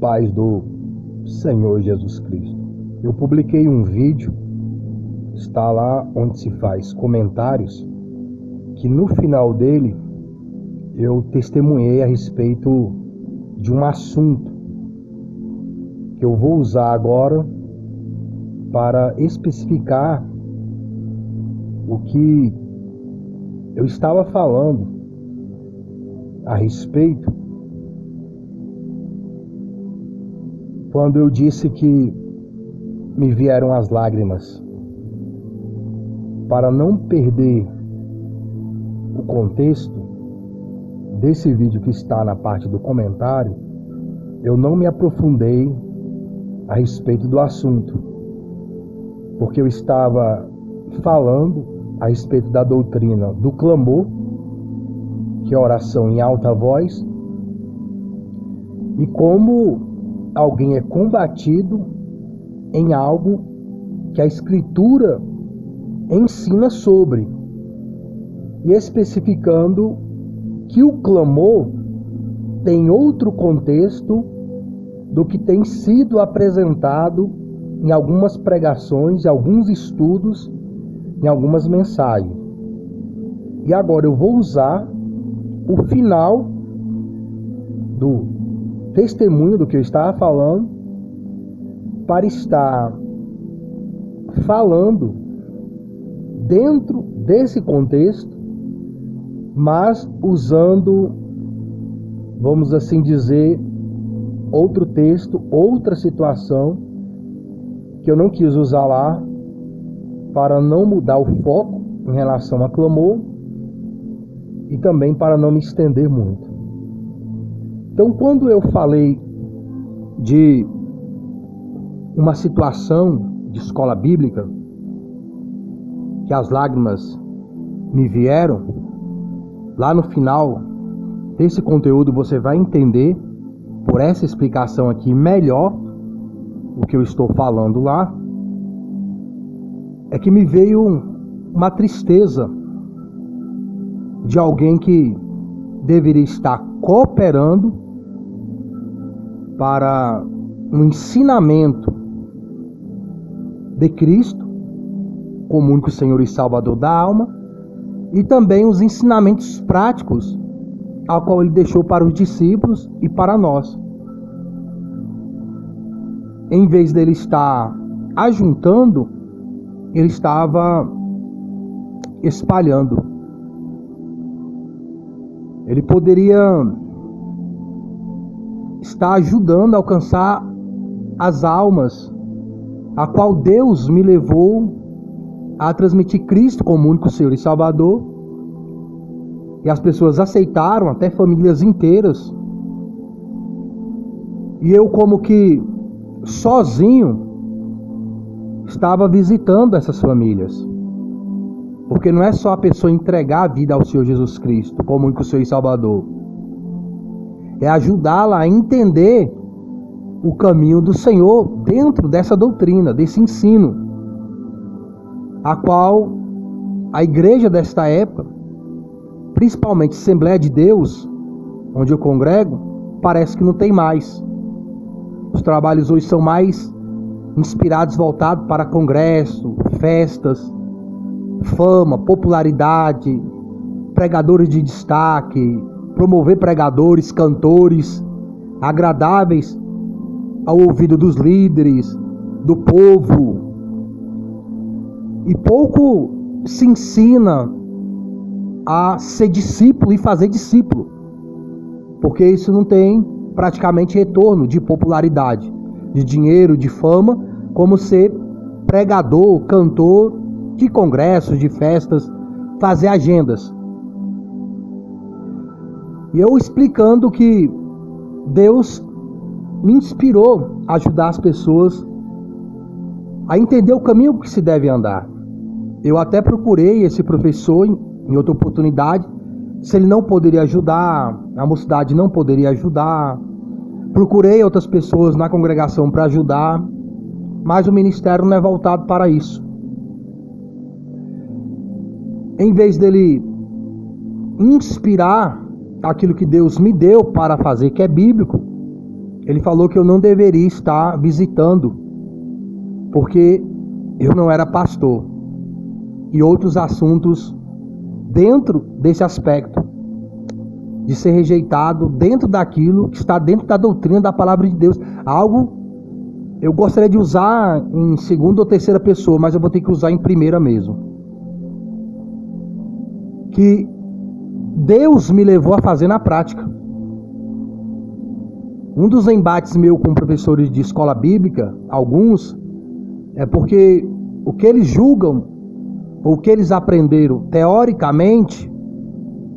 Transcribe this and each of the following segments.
paz do Senhor Jesus Cristo. Eu publiquei um vídeo, está lá onde se faz comentários, que no final dele eu testemunhei a respeito de um assunto que eu vou usar agora para especificar o que eu estava falando a respeito quando eu disse que me vieram as lágrimas. Para não perder o contexto desse vídeo que está na parte do comentário, eu não me aprofundei a respeito do assunto, porque eu estava falando a respeito da doutrina do clamor, que é oração em alta voz, e como alguém é combatido em algo que a Escritura ensina sobre, e especificando que o clamor tem outro contexto do que tem sido apresentado em algumas pregações, em alguns estudos, em algumas mensagens. E agora eu vou usar o final do testemunho do que eu estava falando para estar falando dentro desse contexto, mas usando, vamos assim dizer, outro texto, outra situação que eu não quis usar lá para não mudar o foco em relação a clamor e também para não me estender muito. Então, quando eu falei de uma situação de escola bíblica, que as lágrimas me vieram, lá no final desse conteúdo você vai entender, por essa explicação aqui, melhor o que eu estou falando lá, é que me veio uma tristeza de alguém que deveria estar cooperando para um ensinamento de Cristo, como único Senhor e Salvador da alma, e também os ensinamentos práticos ao qual ele deixou para os discípulos e para nós. Em vez dele estar ajuntando, ele estava espalhando. Ele poderia estar ajudando a alcançar as almas, a qual Deus me levou a transmitir Cristo como único Senhor e Salvador. E as pessoas aceitaram, até famílias inteiras. E eu, como que sozinho, estava visitando essas famílias. Porque não é só a pessoa entregar a vida ao Senhor Jesus Cristo como único Senhor e Salvador. É ajudá-la a entender o caminho do Senhor dentro dessa doutrina, desse ensino, a qual a igreja desta época, principalmente Assembleia de Deus, onde eu congrego, parece que não tem mais. Os trabalhos hoje são mais inspirados, voltados para congresso, festas, fama, popularidade, pregadores de destaque, promover pregadores, cantores agradáveis ao ouvido dos líderes, do povo. E pouco se ensina a ser discípulo e fazer discípulo, porque isso não tem praticamente retorno de popularidade, de dinheiro, de fama, como ser pregador, cantor de congressos, de festas, fazer agendas. E eu explicando que Deus me inspirou a ajudar as pessoas a entender o caminho que se deve andar. Eu até procurei esse professor em outra oportunidade, se ele não poderia ajudar, a mocidade não poderia ajudar. Procurei outras pessoas na congregação para ajudar, mas o ministério não é voltado para isso. Em vez dele inspirar aquilo que Deus me deu para fazer, que é bíblico, ele falou que eu não deveria estar visitando, porque eu não era pastor. E outros assuntos dentro desse aspecto, de ser rejeitado dentro daquilo que está dentro da doutrina da palavra de Deus. Algo eu gostaria de usar em segunda ou terceira pessoa, mas eu vou ter que usar em primeira mesmo. Que Deus me levou a fazer na prática. Um dos embates meu com professores de escola bíblica, alguns, é porque o que eles julgam, ou o que eles aprenderam teoricamente,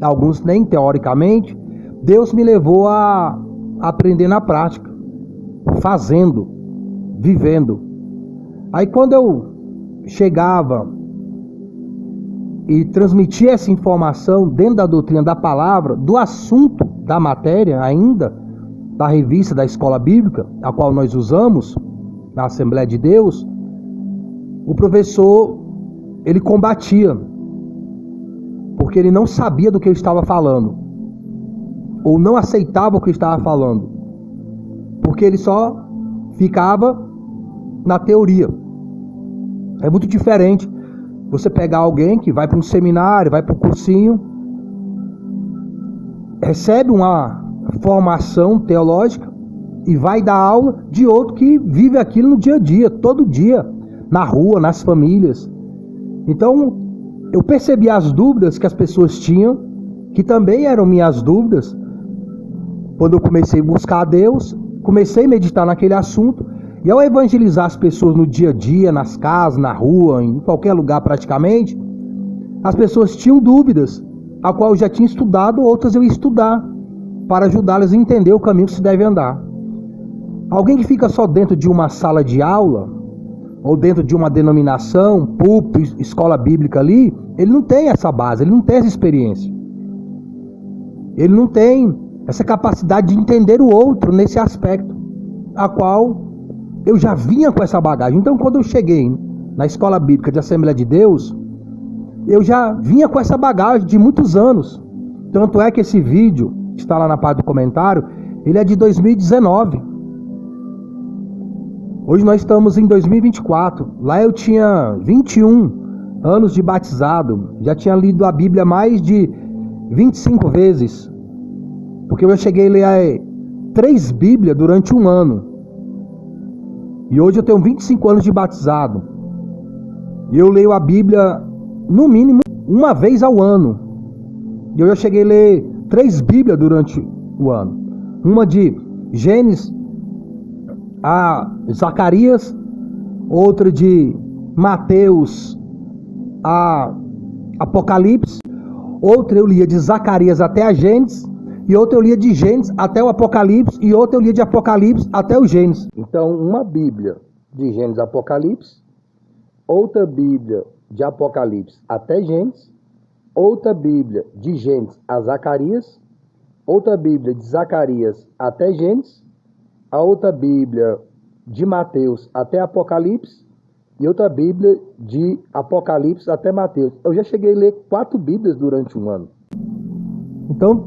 alguns nem teoricamente, Deus me levou a aprender na prática, fazendo, vivendo. Aí quando eu chegava e transmitia essa informação dentro da doutrina da palavra, do assunto da matéria ainda, da revista da escola bíblica, a qual nós usamos na Assembleia de Deus, o professor, ele combatia, porque ele não sabia do que eu estava falando, ou não aceitava o que eu estava falando, porque ele só ficava na teoria. É muito diferente você pegar alguém que vai para um seminário, vai para um cursinho, recebe uma formação teológica e vai dar aula de outro que vive aquilo no dia a dia, todo dia, na rua, nas famílias. Então, eu percebi as dúvidas que as pessoas tinham, que também eram minhas dúvidas. Quando eu comecei a buscar a Deus, comecei a meditar naquele assunto, e ao evangelizar as pessoas no dia a dia, nas casas, na rua, em qualquer lugar praticamente, as pessoas tinham dúvidas, a qual eu já tinha estudado, outras eu ia estudar, para ajudá-las a entender o caminho que se deve andar. Alguém que fica só dentro de uma sala de aula, ou dentro de uma denominação, púlpito, escola bíblica ali, ele não tem essa base, ele não tem essa experiência. Ele não tem essa capacidade de entender o outro nesse aspecto, a qual eu já vinha com essa bagagem. Então, quando eu cheguei na escola bíblica de Assembleia de Deus, eu já vinha com essa bagagem de muitos anos. Tanto é que esse vídeo, que está lá na parte do comentário, ele é de 2019. Hoje nós estamos em 2024. Lá eu tinha 21 anos de batizado. Já tinha lido a Bíblia mais de 25 vezes. Porque eu cheguei a ler 3 Bíblias durante um ano. E hoje eu tenho 25 anos de batizado. E eu leio a Bíblia, no mínimo, uma vez ao ano. E eu já cheguei a ler 3 Bíblias durante o ano. Uma de Gênesis a Zacarias, outra de Mateus a Apocalipse, outra eu lia de Zacarias até a Gênesis, e outra eu lia de Gênesis até o Apocalipse, e outra eu lia de Apocalipse até o Gênesis. Então, uma Bíblia de Gênesis a Apocalipse, outra Bíblia de Apocalipse até Gênesis, outra Bíblia de Gênesis a Zacarias, outra Bíblia de Zacarias até Gênesis, a outra Bíblia de Mateus até Apocalipse e outra Bíblia de Apocalipse até Mateus. Eu já cheguei a ler 4 Bíblias durante um ano. Então,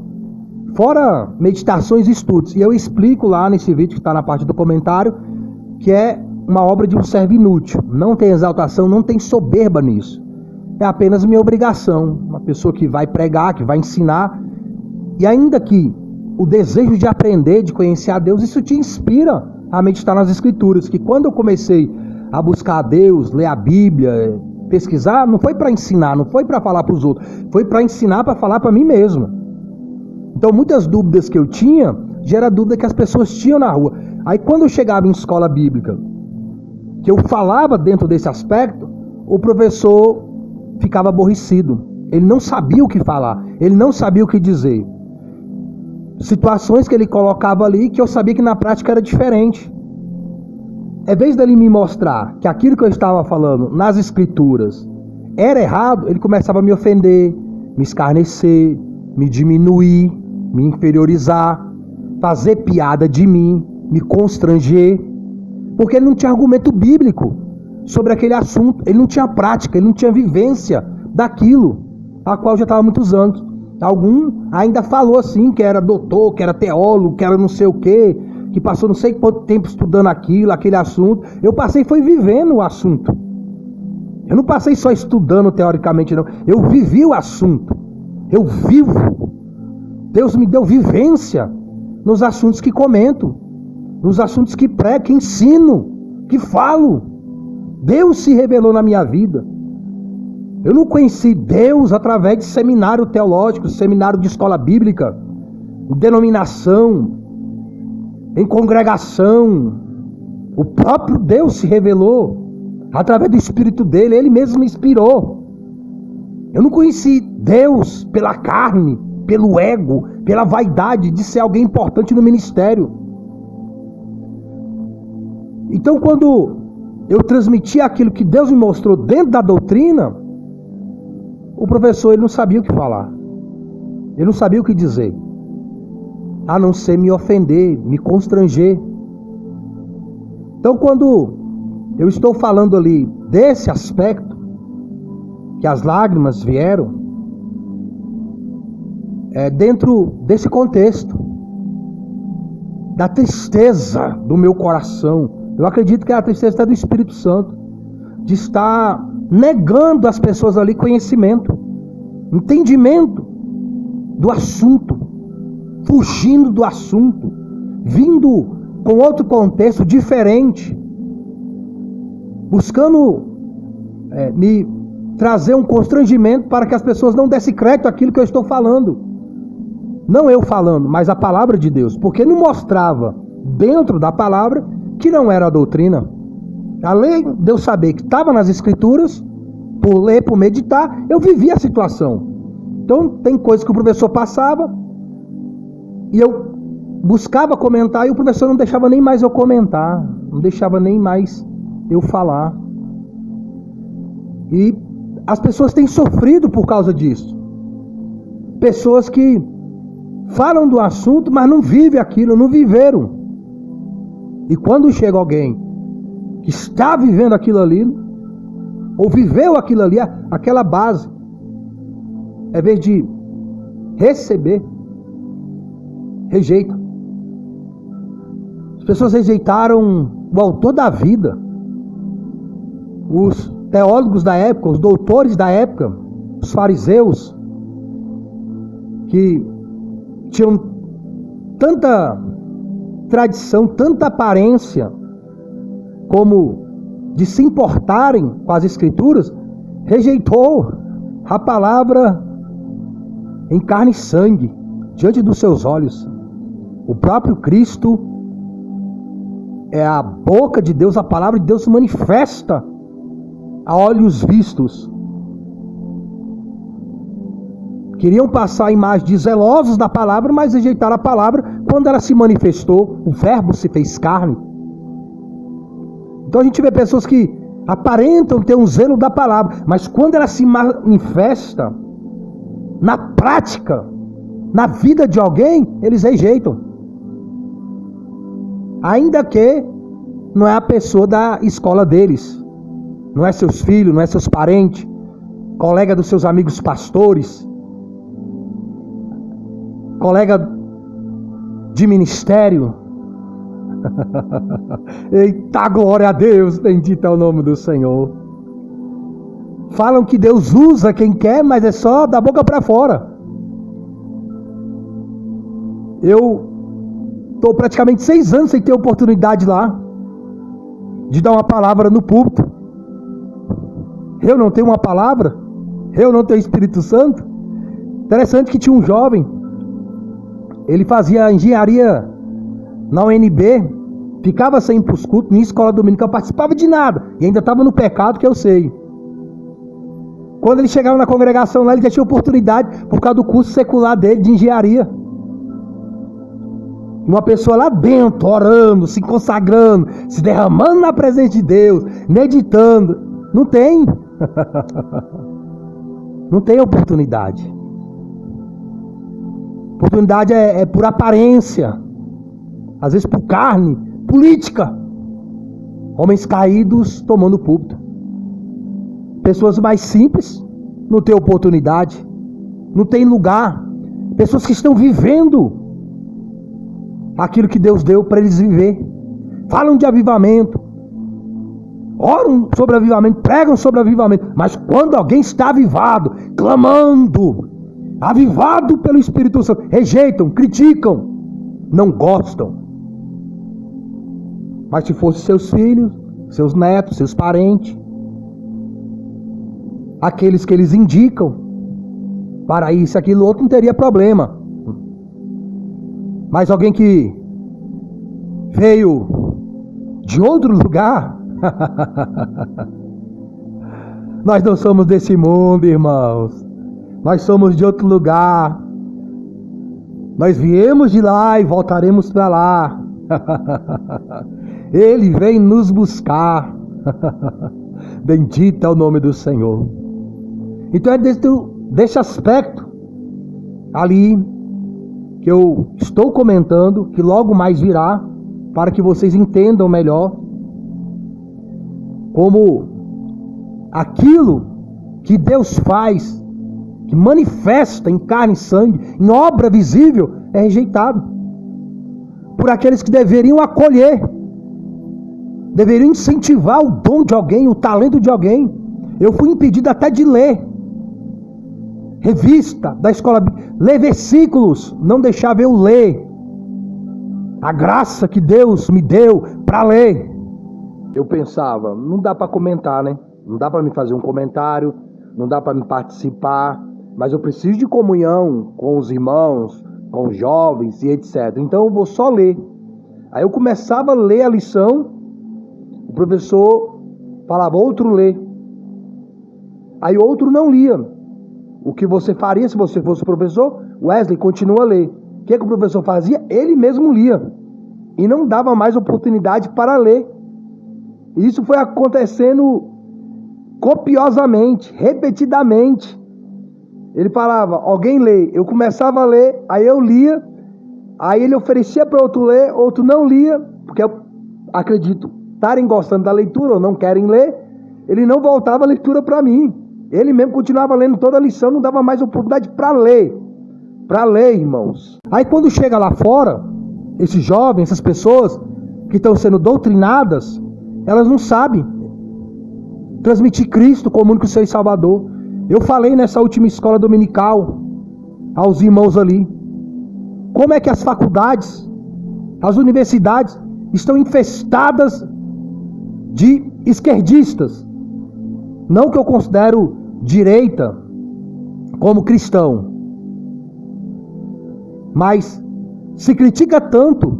fora meditações e estudos, e eu explico lá nesse vídeo que está na parte do comentário, que é uma obra de um servo inútil. Não tem exaltação, não tem soberba nisso. É apenas minha obrigação. Uma pessoa que vai pregar, que vai ensinar, e ainda que o desejo de aprender, de conhecer a Deus, isso te inspira a meditar nas Escrituras. Que quando eu comecei a buscar a Deus, ler a Bíblia, pesquisar, não foi para ensinar, não foi para falar para os outros, foi para ensinar, para falar para mim mesmo. Então muitas dúvidas que eu tinha, já era dúvida que as pessoas tinham na rua. Aí quando eu chegava em escola bíblica, que eu falava dentro desse aspecto, o professor ficava aborrecido. Ele não sabia o que falar, ele não sabia o que dizer. Situações que ele colocava ali que eu sabia que na prática era diferente. Em vez dele me mostrar que aquilo que eu estava falando nas Escrituras era errado, ele começava a me ofender, me escarnecer, me diminuir, me inferiorizar, fazer piada de mim, me constranger, porque ele não tinha argumento bíblico sobre aquele assunto, ele não tinha prática, ele não tinha vivência daquilo, a qual já estava há muitos anos. Algum ainda falou assim, que era doutor, que era teólogo, que era não sei o quê, que passou não sei quanto tempo estudando aquele assunto. Eu passei foi vivendo o assunto. Eu não passei só estudando teoricamente, não. Eu vivi o assunto. Eu vivo. Deus me deu vivência nos assuntos que comento, nos assuntos que prego, que ensino, que falo. Deus se revelou na minha vida. Eu não conheci Deus através de seminário teológico, seminário de escola bíblica, denominação, em congregação. O próprio Deus se revelou através do Espírito dele. Ele mesmo me inspirou. Eu não conheci Deus pela carne, pelo ego, pela vaidade de ser alguém importante no ministério. Então, quando eu transmiti aquilo que Deus me mostrou dentro da doutrina, o professor ele não sabia o que falar. Ele não sabia o que dizer, a não ser me ofender, me constranger. Então, quando eu estou falando ali desse aspecto, que as lágrimas vieram, dentro desse contexto, da tristeza do meu coração. Eu acredito que a tristeza é do Espírito Santo, de estar negando às pessoas ali conhecimento, entendimento do assunto, fugindo do assunto, vindo com outro contexto diferente, buscando me trazer um constrangimento para que as pessoas não dessem crédito àquilo que eu estou falando. Não eu falando, mas a palavra de Deus, porque não mostrava dentro da palavra que não era a doutrina. Além de eu saber que estava nas escrituras, por ler, por meditar, eu vivia a situação. Então tem coisas que o professor passava e eu buscava comentar e o professor não deixava nem mais eu comentar, não deixava nem mais eu falar. E as pessoas têm sofrido por causa disso. Pessoas que falam do assunto, mas não vivem aquilo, não viveram. E quando chega alguém que está vivendo aquilo ali, ou viveu aquilo ali, aquela base, em vez de receber, rejeita. As pessoas rejeitaram o autor da vida, os teólogos da época, os doutores da época, os fariseus, que tinham tanta tradição, tanta aparência, como de se importarem com as escrituras, rejeitou a palavra em carne e sangue, diante dos seus olhos. O próprio Cristo é a boca de Deus, a palavra de Deus se manifesta a olhos vistos. Queriam passar a imagem de zelosos da palavra, mas rejeitaram a palavra quando ela se manifestou, o verbo se fez carne. Então a gente vê pessoas que aparentam ter um zelo da palavra, mas quando ela se manifesta na prática, na vida de alguém, eles rejeitam. Ainda que não é a pessoa da escola deles, não é seus filhos, não é seus parentes, colega dos seus amigos pastores, colega de ministério. Eita, glória a Deus, bendito é o nome do Senhor. Falam que Deus usa quem quer, mas é só da boca para fora. Eu estou praticamente 6 anos sem ter oportunidade lá de dar uma palavra no púlpito. Eu não tenho uma palavra, eu não tenho Espírito Santo. Interessante que tinha um jovem, ele fazia engenharia na UNB, ficava sem ir para os cultos, nem escola dominical, participava de nada, e ainda estava no pecado, que eu sei. Quando ele chegava na congregação lá, ele já tinha oportunidade, por causa do curso secular dele, de engenharia. Uma pessoa lá dentro, orando, se consagrando, se derramando na presença de Deus, meditando. Não tem. Não tem oportunidade. Oportunidade é por aparência. Às vezes por carne, política. Homens caídos tomando púlpito. Pessoas mais simples não têm oportunidade, não tem lugar. Pessoas que estão vivendo aquilo que Deus deu para eles viver. Falam de avivamento, oram sobre avivamento, pregam sobre avivamento, mas quando alguém está avivado, clamando, avivado pelo Espírito Santo, rejeitam, criticam, não gostam. Mas se fossem seus filhos, seus netos, seus parentes, aqueles que eles indicam para isso, aquilo outro, não teria problema. Mas alguém que veio de outro lugar, nós não somos desse mundo, irmãos. Nós somos de outro lugar. Nós viemos de lá e voltaremos para lá. Ele vem nos buscar. Bendito é o nome do Senhor. Então é desse aspecto ali que eu estou comentando, que logo mais virá, para que vocês entendam melhor como aquilo que Deus faz, que manifesta em carne e sangue, em obra visível, é rejeitado por aqueles que deveriam acolher, deveriam incentivar o dom de alguém, o talento de alguém. Eu fui impedido até de ler revista da escola, ler versículos, não deixava eu ler a graça que Deus me deu para ler. Eu pensava, não dá para comentar, né? Não dá para me fazer um comentário, não dá para me participar, mas eu preciso de comunhão com os irmãos, com os jovens e etc. Então eu vou só ler. Aí eu começava a ler a lição, o professor falava, outro lê. Aí outro não lia. O que você faria se você fosse o professor? Wesley, continua a ler. O que o professor fazia? Ele mesmo lia. E não dava mais oportunidade para ler. Isso foi acontecendo copiosamente, repetidamente. Ele falava, alguém lê. Eu começava a ler, aí eu lia. Aí ele oferecia para outro ler, outro não lia. Porque eu acredito estarem gostando da leitura ou não querem ler. Ele não voltava a leitura para mim. Ele mesmo continuava lendo toda a lição, não dava mais oportunidade para ler. Para ler, irmãos. Aí quando chega lá fora, esses jovens, essas pessoas que estão sendo doutrinadas, elas não sabem transmitir Cristo como único Senhor e Salvador. Eu falei nessa última escola dominical aos irmãos ali, como é que as faculdades, as universidades estão infestadas de esquerdistas. Não que eu considero direita como cristão, mas se critica tanto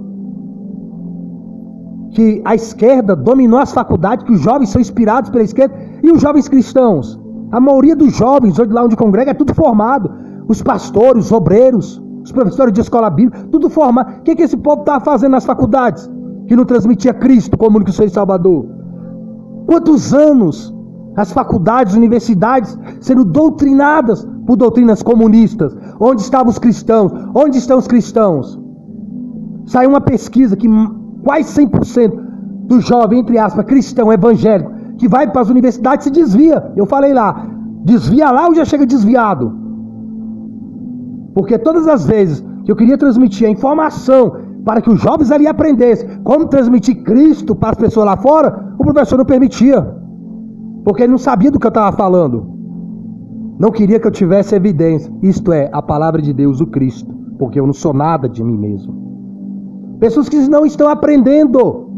que a esquerda dominou as faculdades, que os jovens são inspirados pela esquerda, e os jovens cristãos, a maioria dos jovens, hoje lá onde congrega, é tudo formado, os pastores, os obreiros, os professores de escola bíblica, tudo formado. O que esse povo estava fazendo nas faculdades, que não transmitia Cristo como único Senhor e Salvador? Quantos anos as faculdades, universidades sendo doutrinadas por doutrinas comunistas? Onde estavam os cristãos? Onde estão os cristãos? Saiu uma pesquisa que quase 100% do jovem, entre aspas, cristão, evangélico, que vai para as universidades se desvia. Eu falei lá, desvia lá ou já chega desviado? Porque todas as vezes que eu queria transmitir a informação para que os jovens ali aprendessem como transmitir Cristo para as pessoas lá fora, o professor não permitia. Porque ele não sabia do que eu estava falando. Não queria que eu tivesse evidência. Isto é, a palavra de Deus, o Cristo. Porque eu não sou nada de mim mesmo. Pessoas que não estão aprendendo,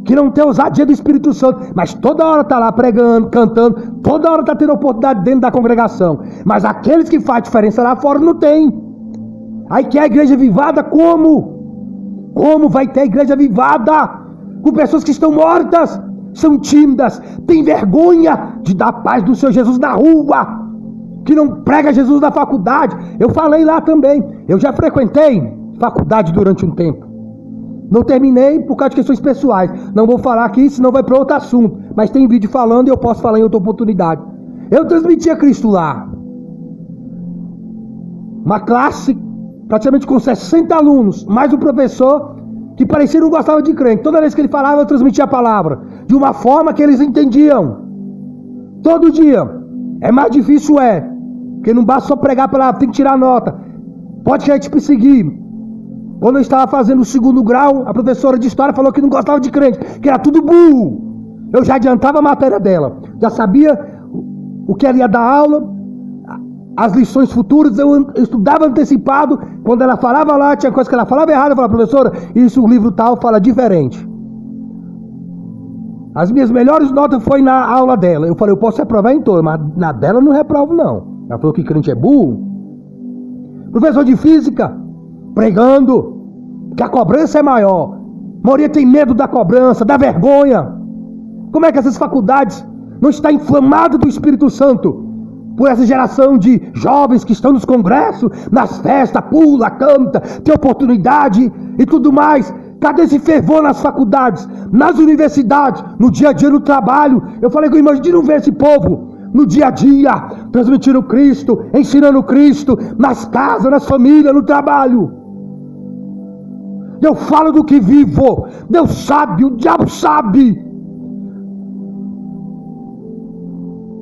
que não têm ousadia do Espírito Santo, mas toda hora está lá pregando, cantando, toda hora está tendo oportunidade dentro da congregação. Mas aqueles que fazem diferença lá fora não tem. Aí quer a igreja avivada como? Como vai ter a igreja avivada com pessoas que estão mortas? São tímidas, têm vergonha de dar paz do Senhor Jesus na rua, que não prega Jesus na faculdade. Eu falei lá também, eu já frequentei faculdade durante um tempo. Não terminei por causa de questões pessoais. Não vou falar aqui, senão vai para outro assunto. Mas tem vídeo falando e eu posso falar em outra oportunidade. Eu transmitia Cristo lá. Uma classe praticamente com 60 alunos, mais um professor que parecia não gostava de crente. Toda vez que ele falava, eu transmitia a palavra de uma forma que eles entendiam. Todo dia. É mais difícil, porque não basta só pregar a palavra, tem que tirar nota. Pode querer te perseguir. Quando eu estava fazendo o 2º grau, a professora de história falou que não gostava de crente, que era tudo burro. Eu já adiantava a matéria dela, já sabia o que ela ia dar aula, as lições futuras, eu estudava antecipado. Quando ela falava lá, tinha coisa que ela falava errada, eu falava, professora, isso o livro tal fala diferente. As minhas melhores notas foi na aula dela. Eu falei, eu posso reprovar em todas, mas na dela eu não reprovo não. Ela falou que crente é burro. Professor de física, pregando que a cobrança é maior. A maioria tem medo da cobrança, da vergonha. Como é que essas faculdades não estão inflamadas do Espírito Santo? Por essa geração de jovens que estão nos congressos, nas festas, pula, canta, tem oportunidade e tudo mais. Cadê esse fervor nas faculdades, nas universidades, no dia a dia no trabalho? Eu falei que eu imagino ver esse povo no dia a dia, transmitindo Cristo, ensinando Cristo, nas casas, nas famílias, no trabalho. Eu falo do que vivo, Deus sabe, o diabo sabe.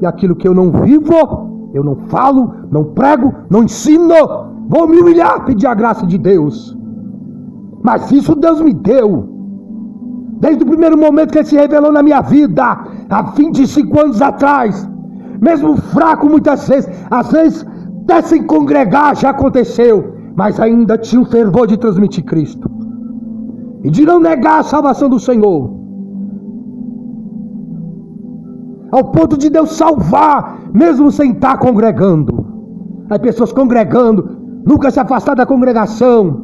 E aquilo que eu não vivo, eu não falo, não prego, não ensino. Vou me humilhar, pedir a graça de Deus. Mas isso Deus me deu. Desde o primeiro momento que Ele se revelou na minha vida, há 25 anos atrás. Mesmo fraco muitas vezes, às vezes até sem congregar já aconteceu. Mas ainda tinha um fervor de transmitir Cristo. E de não negar a salvação do Senhor. Ao ponto de Deus salvar, mesmo sem estar congregando. As pessoas congregando, nunca se afastar da congregação.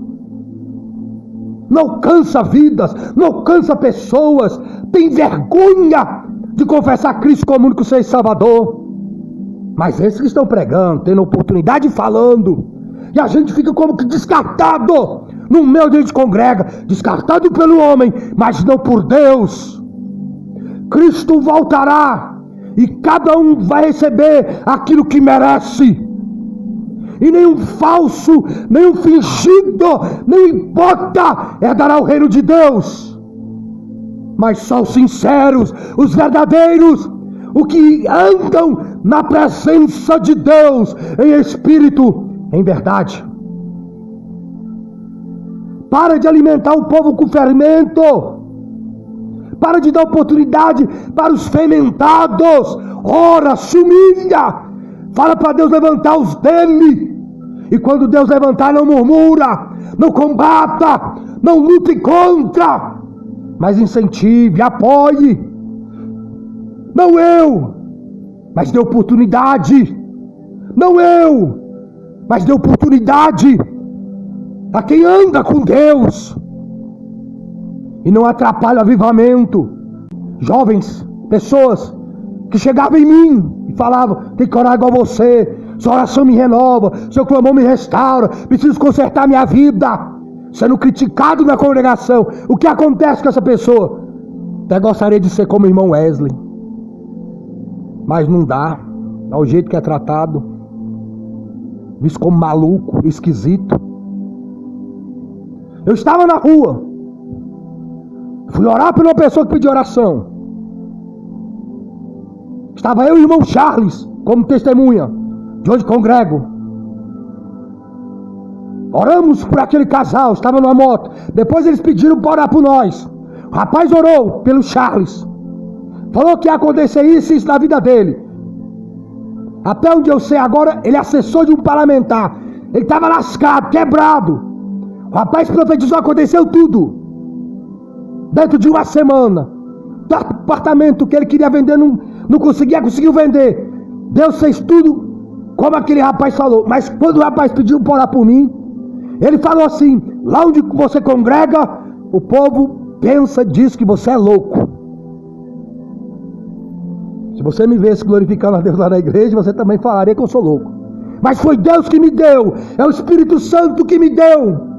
Não alcança vidas, não alcança pessoas. Tem vergonha de confessar Cristo como único Senhor e Salvador. Mas esses que estão pregando, tendo oportunidade falando, e a gente fica como que descartado. No meio a gente congrega, descartado pelo homem, mas não por Deus. Cristo voltará. E cada um vai receber aquilo que merece. E nenhum falso, nenhum fingido, não importa, dará o reino de Deus. Mas só os sinceros, os verdadeiros, os que andam na presença de Deus, em espírito, em verdade. Para de alimentar o povo com fermento. Para de dar oportunidade para os fermentados. Ora, se humilha. Fala para Deus levantar os dele. E quando Deus levantar, não murmura, não combata, não lute contra, mas incentive, apoie. Não eu, mas dê oportunidade. Não eu, mas dê oportunidade a quem anda com Deus. E não atrapalha o avivamento. Jovens, pessoas que chegavam em mim e falavam, tem que orar igual você, sua oração me renova, seu clamor me restaura, preciso consertar minha vida. Sendo criticado na congregação. O que acontece com essa pessoa? Até gostaria de ser como o irmão Wesley, mas não dá. Ao jeito que é tratado, visto como maluco, esquisito. Eu estava na rua, fui orar por uma pessoa que pediu oração. Estava eu e o irmão Charles como testemunha, de onde congrego. Oramos por aquele casal, estava numa moto. Depois eles pediram para orar por nós. O rapaz orou pelo Charles, falou que ia acontecer isso e isso na vida dele. Até onde eu sei agora, ele é assessor de um parlamentar. Ele estava lascado, quebrado. O rapaz profetizou, aconteceu tudo. Dentro de uma semana, o apartamento que ele queria vender não conseguiu vender. Deus fez tudo como aquele rapaz falou. Mas quando o rapaz pediu para orar por mim, ele falou assim: lá onde você congrega, o povo pensa, diz que você é louco. Se você me visse glorificando a Deus lá na igreja, você também falaria que eu sou louco. Mas foi Deus que me deu, é o Espírito Santo que me deu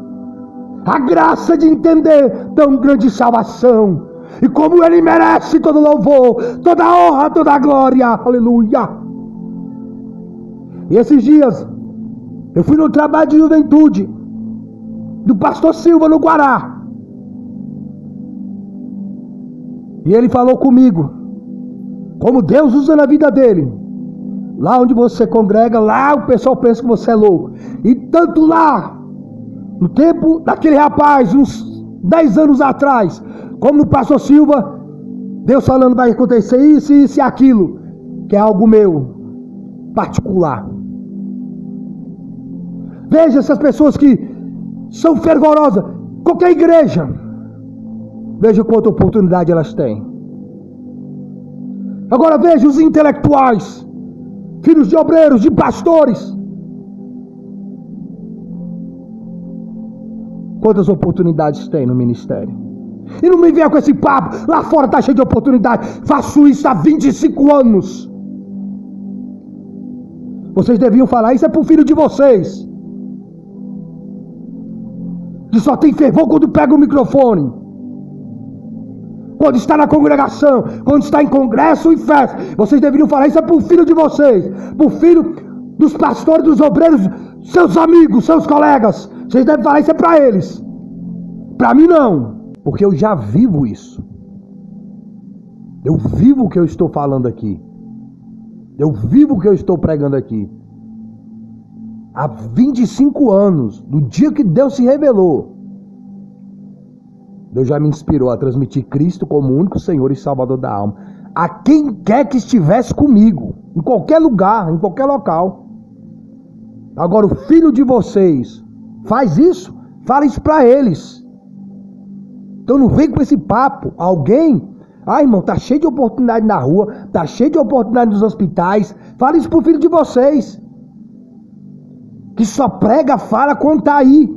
a graça de entender tão grande salvação, e como Ele merece todo louvor, toda honra, toda glória, aleluia. E esses dias eu fui no trabalho de juventude do pastor Silva no Guará, e ele falou comigo como Deus usa na vida dele. Lá onde você congrega, lá o pessoal pensa que você é louco, e tanto lá No tempo daquele rapaz, uns 10 anos atrás, como no pastor Silva, Deus falando vai acontecer isso, isso e aquilo, que é algo meu, particular. Veja essas pessoas que são fervorosas, qualquer igreja, veja quanta oportunidade elas têm. Agora veja os intelectuais, filhos de obreiros, de pastores, quantas oportunidades tem no ministério. E não me venha com esse papo, lá fora está cheio de oportunidade. Faço isso há 25 anos. Vocês deviam falar, isso é para o filho de vocês, que só tem fervor quando pega o microfone, quando está na congregação, quando está em congresso e festa. Vocês deveriam falar, isso é para o filho de vocês, para o filho dos pastores, dos obreiros, seus amigos, seus colegas. Vocês devem falar, isso é para eles. Para mim não, porque eu já vivo isso. Eu vivo o que eu estou falando aqui. Eu vivo o que eu estou pregando aqui. Há 25 anos, do dia que Deus se revelou, Deus já me inspirou a transmitir Cristo como único Senhor e Salvador da alma a quem quer que estivesse comigo, em qualquer lugar, em qualquer local. Agora o filho de vocês faz isso, fala isso para eles. Então não vem com esse papo. Alguém, irmão, tá cheio de oportunidade na rua, tá cheio de oportunidade nos hospitais. Fala isso pro filho de vocês, que só prega, fala quando tá aí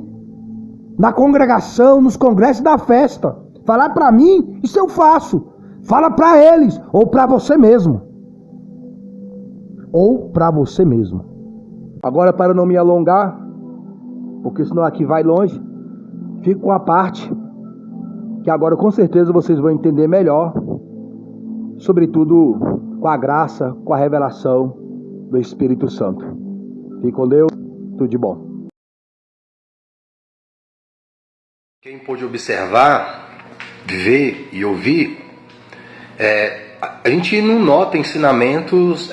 na congregação, nos congressos da festa. Falar para mim, isso eu faço. Fala para eles, ou para você mesmo. Ou para você mesmo. Agora, para não me alongar, porque senão aqui vai longe, fico com a parte que agora com certeza vocês vão entender melhor, sobretudo com a graça, com a revelação do Espírito Santo. Fique com Deus, tudo de bom. Quem pôde observar, ver e ouvir, a gente não nota ensinamentos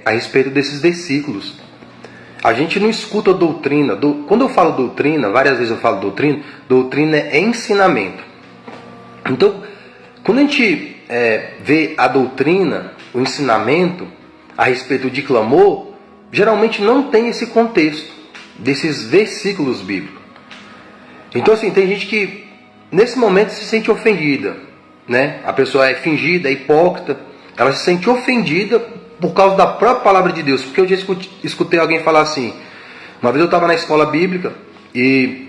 a respeito desses versículos. A gente não escuta doutrina. Quando eu falo doutrina, várias vezes eu falo doutrina é ensinamento. Então, quando a gente vê a doutrina, o ensinamento a respeito de clamor, geralmente não tem esse contexto desses versículos bíblicos. Então, assim, tem gente que nesse momento se sente ofendida, né? A pessoa é fingida, é hipócrita, ela se sente ofendida por causa da própria palavra de Deus. Porque eu já escutei alguém falar assim. Uma vez eu estava na escola bíblica e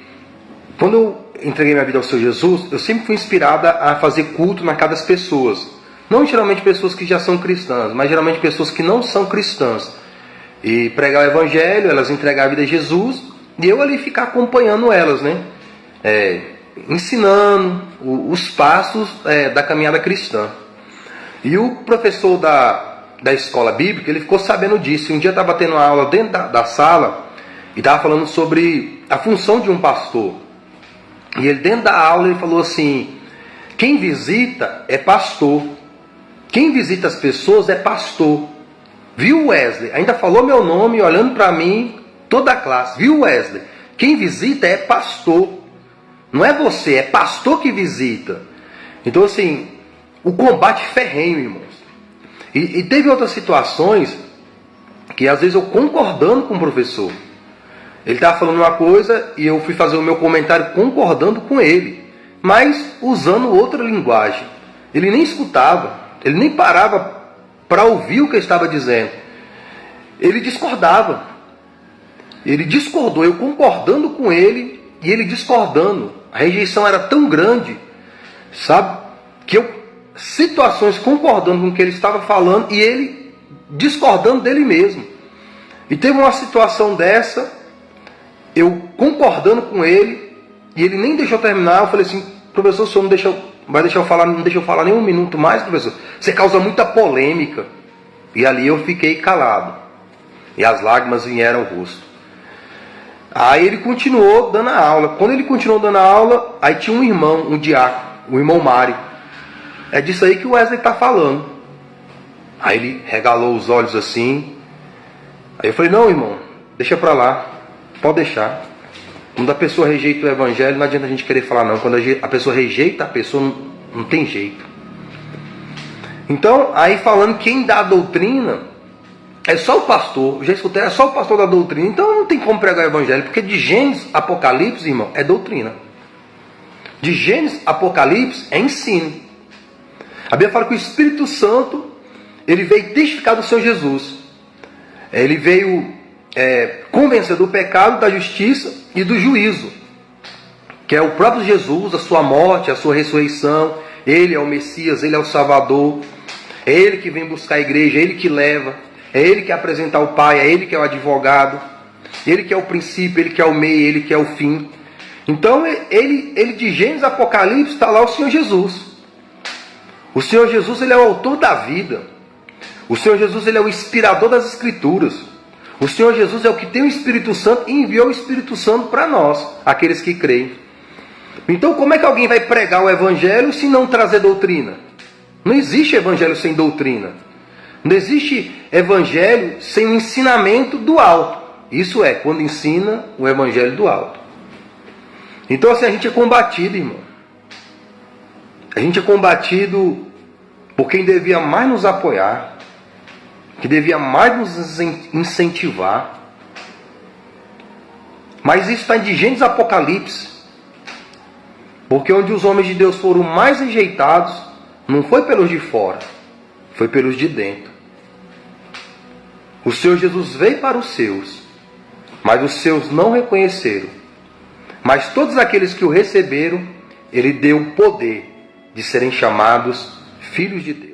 quando eu entreguei minha vida ao Senhor Jesus, eu sempre fui inspirada a fazer culto na casa das pessoas. Não geralmente pessoas que já são cristãs, mas geralmente pessoas que não são cristãs. E pregar o evangelho, elas entregar a vida a Jesus, e eu ali ficar acompanhando elas, né? Ensinando os passos da caminhada cristã. E o professor da escola bíblica, ele ficou sabendo disso. Um dia estava tendo uma aula dentro da sala e estava falando sobre a função de um pastor. E ele dentro da aula ele falou assim: quem visita é pastor. Quem visita as pessoas é pastor. Viu, Wesley? Ainda falou meu nome olhando para mim, toda a classe. Viu, Wesley? Quem visita é pastor. Não é você, é pastor que visita. Então, assim, o combate ferrenho, irmãos. E teve outras situações que às vezes eu concordando com o professor. Ele estava falando uma coisa e eu fui fazer o meu comentário concordando com ele, mas usando outra linguagem. Ele nem escutava, ele nem parava para ouvir o que eu estava dizendo. Ele discordava. Ele discordou, eu concordando com ele e ele discordando. A rejeição era tão grande, sabe, que eu, situações concordando com o que ele estava falando e ele discordando dele mesmo. E teve uma situação dessa, eu concordando com ele, e ele nem deixou terminar. Eu falei assim: professor, o senhor não deixa eu falar nem um minuto mais, professor? Você causa muita polêmica. E ali eu fiquei calado. E as lágrimas vieram ao rosto. Aí ele continuou dando a aula. Quando ele continuou dando a aula, aí tinha um irmão, um diácono, o irmão Mário. É disso aí que o Wesley está falando. Aí ele regalou os olhos assim. Aí eu falei: não, irmão, deixa para lá. Pode deixar. Quando a pessoa rejeita o evangelho, não adianta a gente querer falar não. Quando a pessoa rejeita a pessoa, não tem jeito. Então, aí falando quem dá a doutrina, é só o pastor. Eu já escutei, é só o pastor da doutrina. Então não tem como pregar o evangelho, porque de Gênesis, Apocalipse, irmão, é doutrina. De Gênesis, Apocalipse é ensino. A Bíblia fala que o Espírito Santo, ele veio testificar do Senhor Jesus. Ele veio convencer do pecado, da justiça e do juízo. Que é o próprio Jesus, a sua morte, a sua ressurreição. Ele é o Messias, ele é o Salvador. É ele que vem buscar a igreja, é ele que leva. É ele que apresenta o Pai, é ele que é o advogado. Ele que é o princípio, ele que é o meio, ele que é o fim. Então, ele de Gênesis, Apocalipse, está lá o Senhor Jesus. O Senhor Jesus, ele é o autor da vida. O Senhor Jesus, ele é o inspirador das Escrituras. O Senhor Jesus é o que tem o Espírito Santo e enviou o Espírito Santo para nós, aqueles que creem. Então, como é que alguém vai pregar o Evangelho se não trazer doutrina? Não existe Evangelho sem doutrina. Não existe Evangelho sem o ensinamento do alto. Isso é, quando ensina o Evangelho do alto. Então, assim, a gente é combatido, irmão. A gente é combatido por quem devia mais nos apoiar, que devia mais nos incentivar. Mas isso está em Gênesis, Apocalipse. Porque onde os homens de Deus foram mais rejeitados, não foi pelos de fora, foi pelos de dentro. O Senhor Jesus veio para os seus, mas os seus não reconheceram. Mas todos aqueles que o receberam, Ele deu o poder de serem chamados filhos de Deus.